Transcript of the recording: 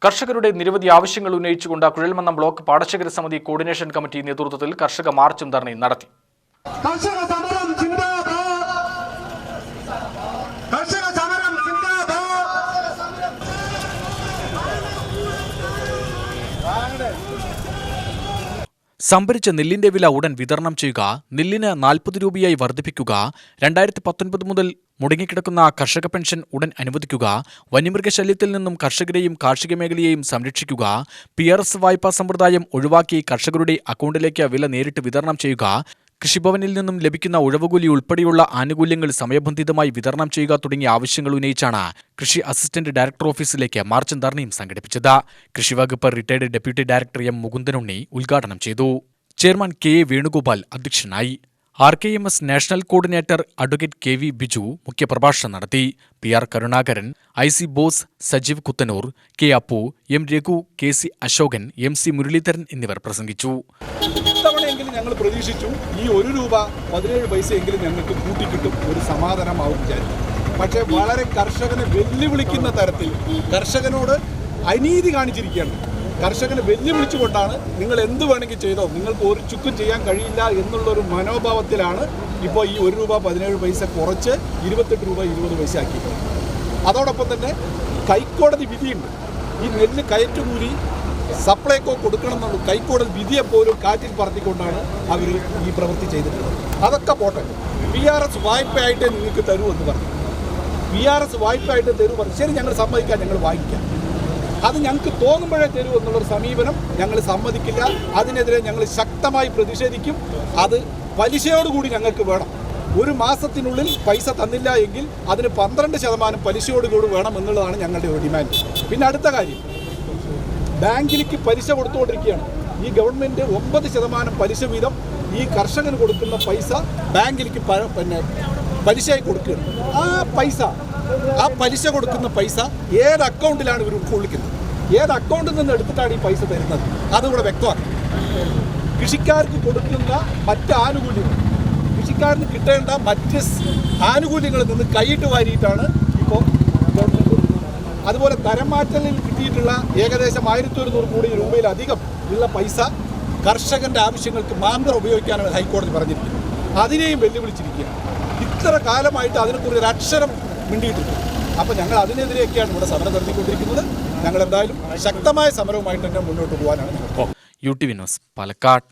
കർഷകരുടെ നിരവധി ആവശ്യങ്ങൾ ഉന്നയിച്ചുകൊണ്ട് കുഴൽമന്നം ബ്ലോക്ക് പാടശേഖര സമിതി കോർഡിനേഷൻ കമ്മിറ്റി നേതൃത്വത്തിൽ കർഷക മാർച്ചും ധർണയും നടത്തി. സംഭരിച്ച നെല്ലിന്റെ വില ഉടൻ വിതരണം ചെയ്യുക, നെല്ലിന് 40 രൂപയായി വർദ്ധിപ്പിക്കുക, 2019 മുതൽ മുടങ്ങിക്കിടക്കുന്ന കർഷക പെൻഷൻ ഉടൻ അനുവദിക്കുക, വന്യമൃഗശല്യത്തിൽ നിന്നും കർഷകരെയും കാർഷിക മേഖലയെയും സംരക്ഷിക്കുക, PRS വായ്പാ സമ്പ്രദായം ഒഴിവാക്കി കർഷകരുടെ അക്കൗണ്ടിലേക്ക് വില നേരിട്ട് വിതരണം ചെയ്യുക, കൃഷിഭവനിൽ നിന്നും ലഭിക്കുന്ന ഉഴവുകൂലി ഉൾപ്പെടെയുള്ള ആനുകൂല്യങ്ങൾ സമയബന്ധിതമായി വിതരണം ചെയ്യുക തുടങ്ങിയ ആവശ്യങ്ങൾ ഉന്നയിച്ചാണ് കൃഷി അസിസ്റ്റന്റ് ഡയറക്ടർ ഓഫീസിലേക്ക് മാർച്ചും ധർണയും സംഘടിപ്പിച്ചത്. കൃഷിവകുപ്പ് retired deputy director M. Mukundanunni ഉദ്ഘാടനം ചെയ്തു. Chairman K. വേണുഗോപാൽ അധ്യക്ഷനായി. RKMS national coordinator advocate KV Biju മുഖ്യപ്രഭാഷണം നടത്തി. PR Karunakaran, IC boss Sajeev Kuthanur, K. Appu, M. Raghu, KC Ashokan, MC Muraleedharan എന്നിവർ പ്രസംഗിച്ചു. ഇത്തവണയെങ്കിലും ഞങ്ങൾ പ്രതീക്ഷിച്ചു ഈ ₹1.17 ഞങ്ങൾക്ക് കൂട്ടിക്കിട്ടും, ഒരു സമാധാനമാവും വിചാരിച്ചു. പക്ഷേ വളരെ കർഷകനെ വെല്ലുവിളിക്കുന്ന തരത്തിൽ കർഷകനോട് അനീതി കാണിച്ചിരിക്കുകയാണ്. കർഷകനെ വെല്ലുവിളിച്ചുകൊണ്ടാണ് നിങ്ങൾ എന്ത് വേണമെങ്കിൽ ചെയ്തോ, നിങ്ങൾക്ക് ഒരു ചുക്കും ചെയ്യാൻ കഴിയില്ല എന്നുള്ളൊരു മനോഭാവത്തിലാണ് ഇപ്പോൾ ഈ ₹1.17 കുറച്ച് 28 രൂപ 20 പൈസ ആക്കിയത്. അതോടൊപ്പം തന്നെ ഹൈക്കോടതി വിധിയുണ്ട്. ഈ നെല്ല് കയറ്റുകൂലി സപ്ലൈകോ കൊടുക്കണം എന്നുള്ള ഹൈക്കോടതി വിധിയെപ്പോലും കാറ്റിൽ പറത്തിക്കൊണ്ടാണ് അവർ ഈ പ്രവൃത്തി ചെയ്തിട്ടുള്ളത്. അതൊക്കെ പോട്ടെ, PRS വായ്പയായിട്ടേ നിങ്ങൾക്ക് തരുമെന്ന് പറഞ്ഞു. PRS വായ്പയായിട്ട് തരൂ പറഞ്ഞു. ശരി, ഞങ്ങൾ സമ്മതിക്കാം, ഞങ്ങൾ വാങ്ങിക്കാം. അത് ഞങ്ങൾക്ക് തോന്നുമ്പോഴേ തരൂ എന്നുള്ളൊരു സമീപനം ഞങ്ങൾ സമ്മതിക്കില്ല. അതിനെതിരെ ഞങ്ങൾ ശക്തമായി പ്രതിഷേധിക്കും. അത് പലിശയോടുകൂടി ഞങ്ങൾക്ക് വേണം. ഒരു മാസത്തിനുള്ളിൽ പൈസ തന്നില്ല എങ്കിൽ അതിന് 12% പലിശയോടുകൂടി വേണം എന്നുള്ളതാണ് ഞങ്ങളുടെ ഒരു ഡിമാൻഡ്. പിന്നെ അടുത്ത കാര്യം, ബാങ്കിലേക്ക് പലിശ കൊടുത്തുകൊണ്ടിരിക്കുകയാണ്. ഈ ഗവൺമെൻറ് 9% പലിശ വീതം ഈ കർഷകന് കൊടുക്കുന്ന പൈസ ബാങ്കിലേക്ക് പലിശയായി കൊടുക്കുകയാണ്. ആ പലിശ കൊടുക്കുന്ന പൈസ ഏത് അക്കൗണ്ടിലാണ് ഇവർ ഉൾക്കൊള്ളിക്കുന്നത്, ഏത് അക്കൗണ്ടിൽ നിന്ന് എടുത്തിട്ടാണ് ഈ പൈസ തരുന്നത്, അതുകൂടെ വ്യക്തമാക്കണം. കൃഷിക്കാർക്ക് കൊടുക്കുന്ന മറ്റ് ആനുകൂല്യങ്ങൾ, കൃഷിക്കാരന് കിട്ടേണ്ട മറ്റ് ആനുകൂല്യങ്ങളിൽ നിന്ന് കൈയിട്ട് വാരിയിട്ടാണ് ഇപ്പോൾ ഗവൺമെൻറ്. അതുപോലെ തരം മാറ്റലിൽ കിട്ടിയിട്ടുള്ള ഏകദേശം 1100 കോടി രൂപയിലധികം ഉള്ള പൈസ കർഷകൻ്റെ ആവശ്യങ്ങൾക്ക് മാത്രം ഉപയോഗിക്കാനാണ് ഹൈക്കോടതി പറഞ്ഞിരിക്കുന്നത്. അതിനെയും വെല്ലുവിളിച്ചിരിക്കുകയാണ്. ഇത്ര കാലമായിട്ട് അതിനെക്കുറിച്ച് ഒരു അക്ഷരം മിണ്ടിയിട്ടുണ്ട്. അപ്പോൾ ഞങ്ങൾ അതിനെതിരെയൊക്കെയാണ് ഇവിടെ സമരം നടത്തിക്കൊണ്ടിരിക്കുന്നത്. ഞങ്ങൾ എന്തായാലും ശക്തമായ സമരവുമായിട്ട് തന്നെ മുന്നോട്ട് പോകാനാണ്. UTV news, Palakkad.